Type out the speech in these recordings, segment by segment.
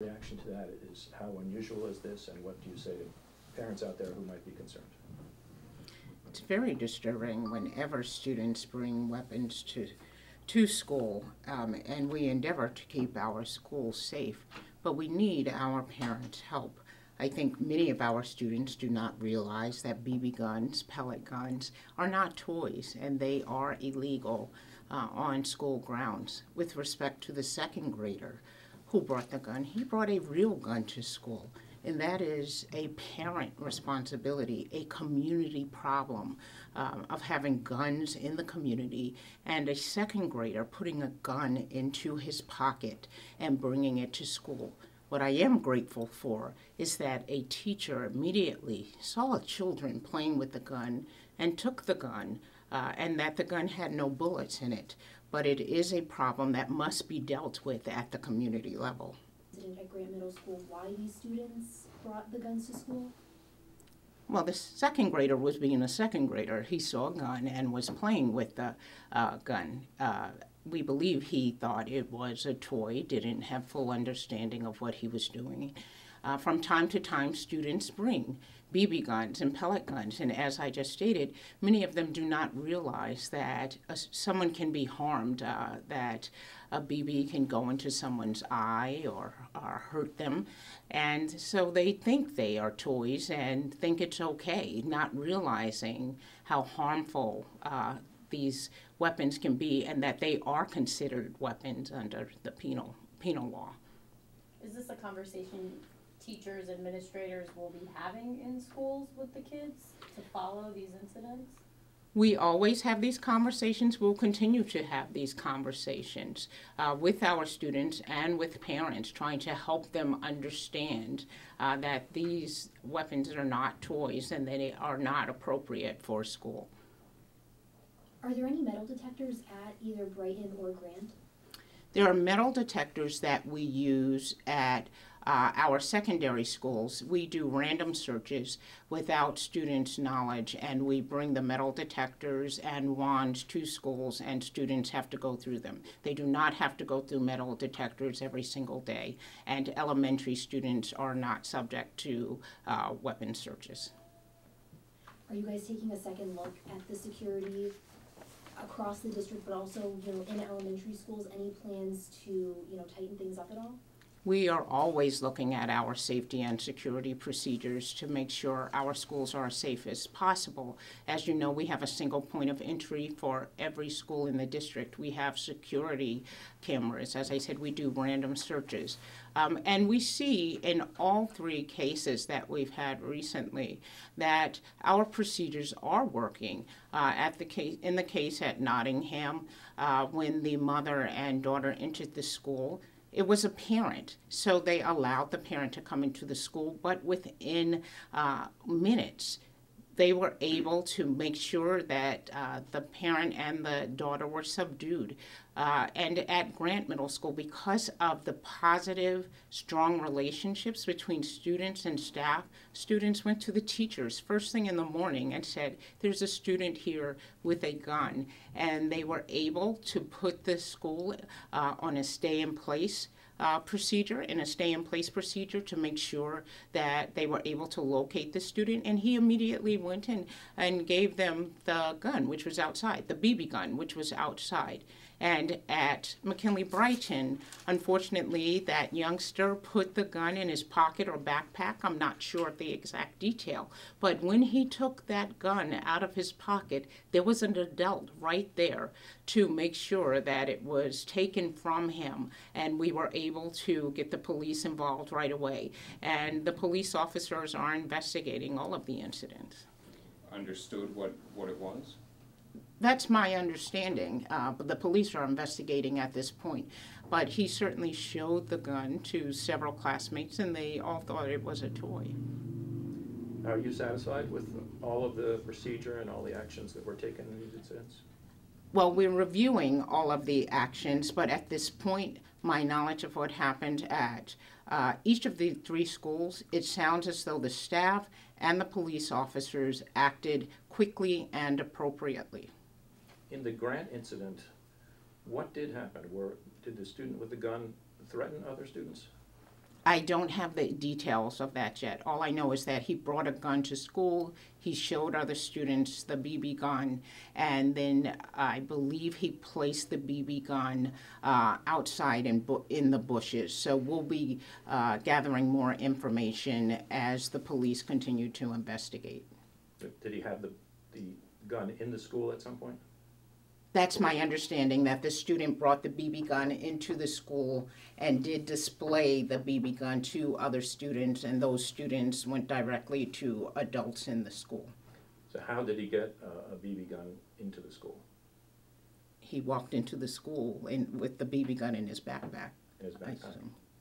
Reaction to that is, how unusual is this, and what do you say to parents out there who might be concerned? It's very disturbing whenever students bring weapons to school, and we endeavor to keep our schools safe, but we need our parents' help. I think many of our students do not realize that BB guns, pellet guns, are not toys, and they are illegal on school grounds. With respect to the second grader who brought the gun, he brought a real gun to school. And that is a parent responsibility, a community problem of having guns in the community, and a second grader putting a gun into his pocket and bringing it to school. What I am grateful for is that a teacher immediately saw children playing with the gun and took the gun, and that the gun had no bullets in it. But it is a problem that must be dealt with at the community level. At Grant Middle School, why these students brought the guns to school? Well, the second grader was being a second grader. He saw a gun and was playing with the gun. We believe he thought it was a toy, didn't have full understanding of what he was doing. From time to time, students bring BB guns and pellet guns, and as I just stated, many of them do not realize that someone can be harmed, that a BB can go into someone's eye or hurt them, and so they think they are toys and think it's okay, not realizing how harmful these weapons can be, and that they are considered weapons under the penal law. Is this a conversation teachers, administrators will be having in schools with the kids to follow these incidents? We always have these conversations. We'll continue to have these conversations with our students and with parents, trying to help them understand that these weapons are not toys and that they are not appropriate for school. Are there any metal detectors at either Brighton or Grant? There are metal detectors that we use at our secondary schools. We do random searches without students' knowledge, and we bring the metal detectors and wands to schools, and students have to go through them. They do not have to go through metal detectors every single day, and elementary students are not subject to weapon searches. Are you guys taking a second look at the security across the district, but also, in elementary schools? Any plans to, tighten things up at all? We are always looking at our safety and security procedures to make sure our schools are as safe as possible. As you know, we have a single point of entry for every school in the district. We have security cameras. As I said, we do random searches. And we see in all three cases that we've had recently that our procedures are working. In the case at Nottingham, when the mother and daughter entered the school, it was a parent, so they allowed the parent to come into the school, but within minutes, they were able to make sure that the parent and the daughter were subdued. And at Grant Middle School, because of the positive, strong relationships between students and staff, students went to the teachers first thing in the morning and said, there's a student here with a gun. And they were able to put the school on a stay-in-place procedure to make sure that they were able to locate the student, and he immediately went in and gave them the gun, which was outside, the BB gun, which was outside. And at McKinley Brighton, unfortunately, that youngster put the gun in his pocket or backpack. I'm not sure of the exact detail. But when he took that gun out of his pocket, there was an adult right there to make sure that it was taken from him. And we were able to get the police involved right away. And the police officers are investigating all of the incidents. Understood what it was? That's my understanding, but the police are investigating at this point. But he certainly showed the gun to several classmates, and they all thought it was a toy. Are you satisfied with all of the procedure and all the actions that were taken in these incidents? Well, we're reviewing all of the actions, but at this point, my knowledge of what happened at each of the three schools, it sounds as though the staff and the police officers acted quickly and appropriately. In the Grant incident, what did happen? Did the student with the gun threaten other students? I don't have the details of that yet. All I know is that he brought a gun to school, he showed other students the BB gun, and then I believe he placed the BB gun outside in the bushes. So we'll be gathering more information as the police continue to investigate. Did he have the gun in the school at some point? That's my understanding, that the student brought the BB gun into the school and did display the BB gun to other students, and those students went directly to adults in the school. So how did he get a BB gun into the school? He walked into the school with the BB gun in his backpack. In his backpack?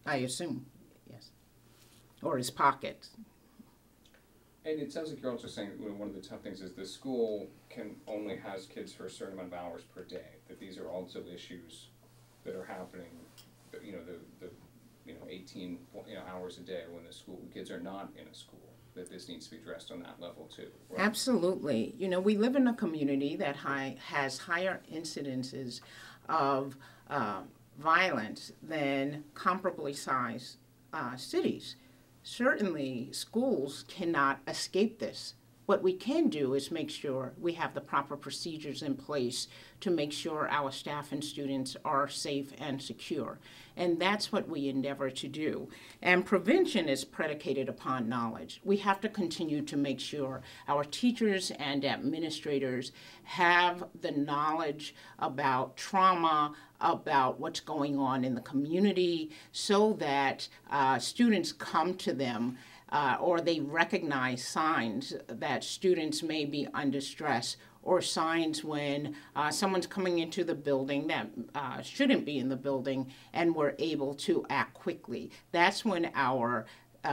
I assume, yes. Or his pocket. And it sounds like you're also saying one of the tough things is the school only has kids for a certain amount of hours per day, that these are also issues that are happening, that, the 18 hours a day when the kids are not in a school, that this needs to be addressed on that level too. Right? Absolutely. We live in a community that has higher incidences of violence than comparably sized cities. Certainly, schools cannot escape this. What we can do is make sure we have the proper procedures in place to make sure our staff and students are safe and secure. And that's what we endeavor to do. And prevention is predicated upon knowledge. We have to continue to make sure our teachers and administrators have the knowledge about trauma, about what's going on in the community, so that students come to them or they recognize signs that students may be under stress, or signs when someone's coming into the building that shouldn't be in the building, and we're able to act quickly. That's when our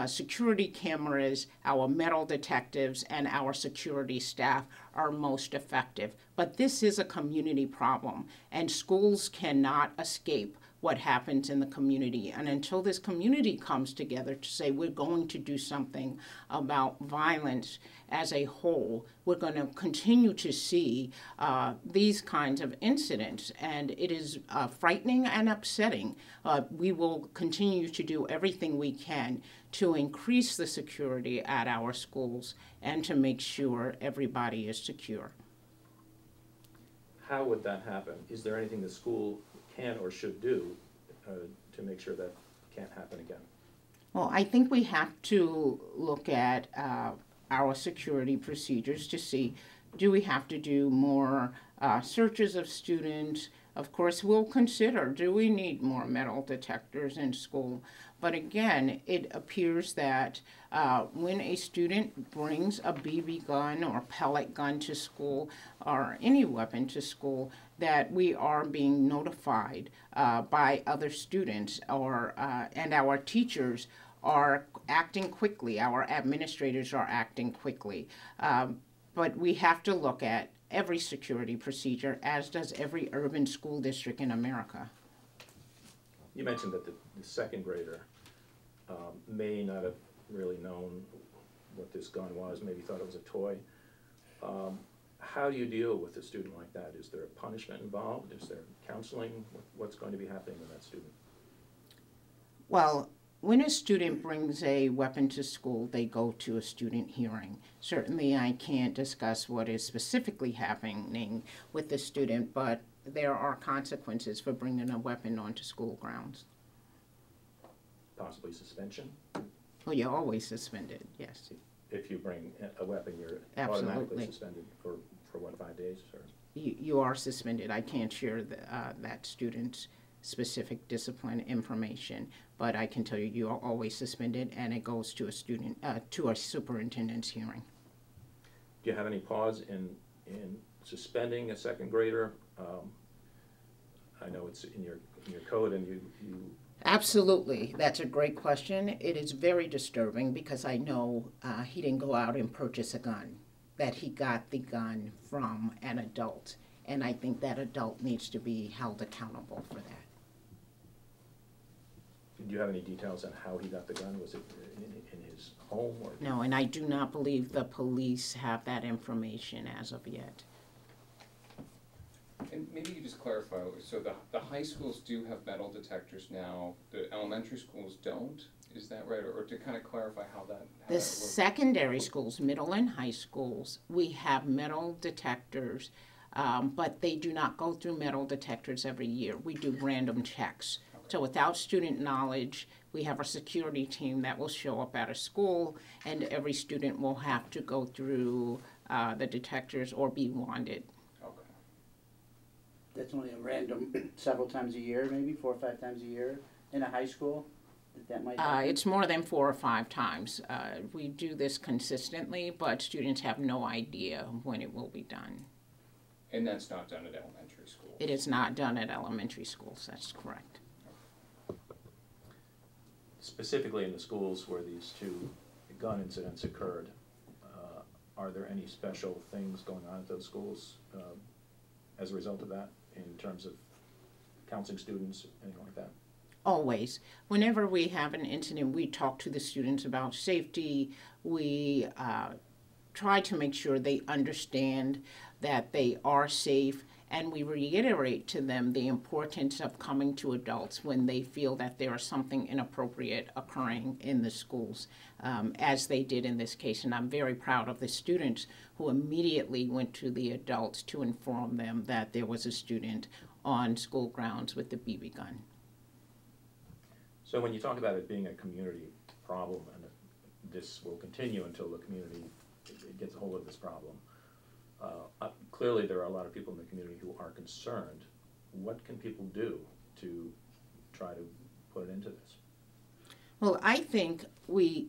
security cameras, our metal detectives, and our security staff are most effective. But this is a community problem, and schools cannot escape what happens in the community. And until this community comes together to say we're going to do something about violence as a whole, we're going to continue to see these kinds of incidents. And it is frightening and upsetting. We will continue to do everything we can to increase the security at our schools and to make sure everybody is secure. How would that happen? Is there anything the school can or should do to make sure that can't happen again? Well, I think we have to look at our security procedures to see, do we have to do more searches of students? Of course, we'll consider, do we need more metal detectors in school? But again, it appears that when a student brings a BB gun or pellet gun to school, or any weapon to school, that we are being notified by other students, and our teachers are acting quickly, our administrators are acting quickly. But we have to look at every security procedure, as does every urban school district in America. You mentioned that the second grader may not have really known what this gun was, maybe thought it was a toy. How do you deal with a student like that? Is there a punishment involved? Is there counseling? What's going to be happening with that student? Well, when a student brings a weapon to school, they go to a student hearing. Certainly, I can't discuss what is specifically happening with the student, but there are consequences for bringing a weapon onto school grounds. Possibly suspension? Well, you're always suspended, yes. If you bring a weapon, you're Absolutely. automatically suspended for what, 5 days? Or? You are suspended. I can't share that student's specific discipline information, but I can tell you, you are always suspended, and it goes to a student, to a superintendent's hearing. Do you have any pause in suspending a second grader? I know it's in your code, and you. Absolutely. That's a great question. It is very disturbing because I know he didn't go out and purchase a gun, that he got the gun from an adult, and I think that adult needs to be held accountable for that. Do you have any details on how he got the gun? Was it in his home? Or? No, and I do not believe the police have that information as of yet. And maybe you just clarify, so the high schools do have metal detectors now, the elementary schools don't? Is that right? Or to kind of clarify how that The works? secondary schools, middle and high schools, we have metal detectors, but they do not go through metal detectors every year. We do random checks. Okay. So without student knowledge, we have a security team that will show up at a school, and every student will have to go through the detectors or be wanded. Okay. That's only a random, several times a year, maybe 4 or 5 times a year in a high school, that might happen? It's more than 4 or 5 times. We do this consistently, but students have no idea when it will be done. And that's not done at elementary school? It is not done at elementary schools, that's correct. Specifically in the schools where these 2 gun incidents occurred, are there any special things going on at those schools as a result of that, in terms of counseling students, anything like that? Always. Whenever we have an incident, we talk to the students about safety. We try to make sure they understand that they are safe, and we reiterate to them the importance of coming to adults when they feel that there is something inappropriate occurring in the schools, as they did in this case. And I'm very proud of the students who immediately went to the adults to inform them that there was a student on school grounds with the BB gun. So when you talk about it being a community problem, and this will continue until the community gets a hold of this problem, clearly there are a lot of people in the community who are concerned. What can people do to try to put an end to this? Well, I think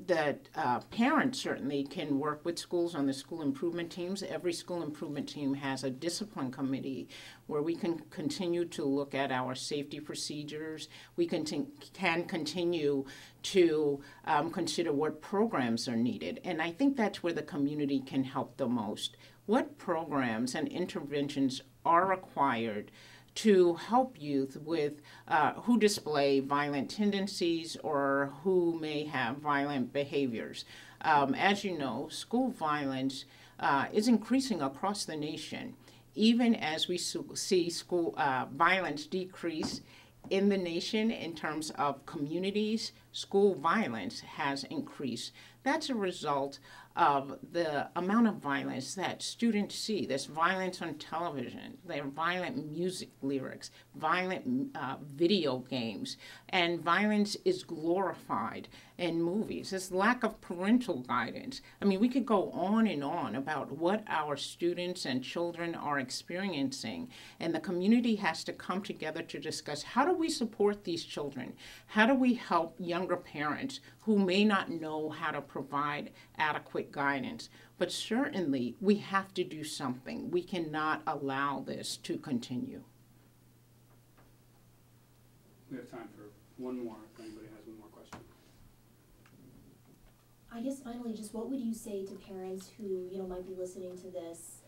that parents certainly can work with schools on the school improvement teams. Every school improvement team has a discipline committee where we can continue to look at our safety procedures. We can continue to consider what programs are needed. And I think that's where the community can help the most. What programs and interventions are required to help youth with who display violent tendencies or who may have violent behaviors. As you know, school violence is increasing across the nation. Even as we see school violence decrease in the nation in terms of communities, school violence has increased. That's a result of the amount of violence that students see. There's violence on television, there are violent music lyrics, violent video games, and violence is glorified in movies. There's lack of parental guidance. I mean, we could go on and on about what our students and children are experiencing, and the community has to come together to discuss how do we support these children? How do we help younger parents who may not know how to provide adequate guidance? But certainly we have to do something. We cannot allow this to continue. We have time for one more, if anybody has one more question. I guess finally, just what would you say to parents who, might be listening to this,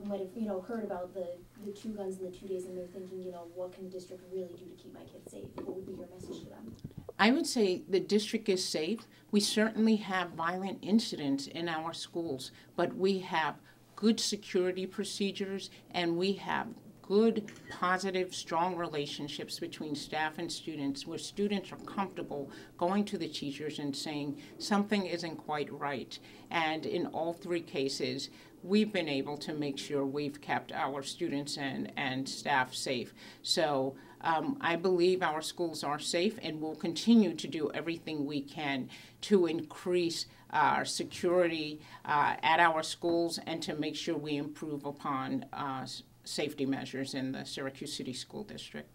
might have, heard about the 2 guns in the 2 days, and they're thinking, what can the district really do to keep my kids safe? What would be your message to them? I would say the district is safe. We certainly have violent incidents in our schools, but we have good security procedures, and we have good, positive, strong relationships between staff and students, where students are comfortable going to the teachers and saying something isn't quite right. And in all 3 cases, we've been able to make sure we've kept our students and staff safe. So I believe our schools are safe, and we'll continue to do everything we can to increase our security at our schools and to make sure we improve upon safety measures in the Syracuse City School District.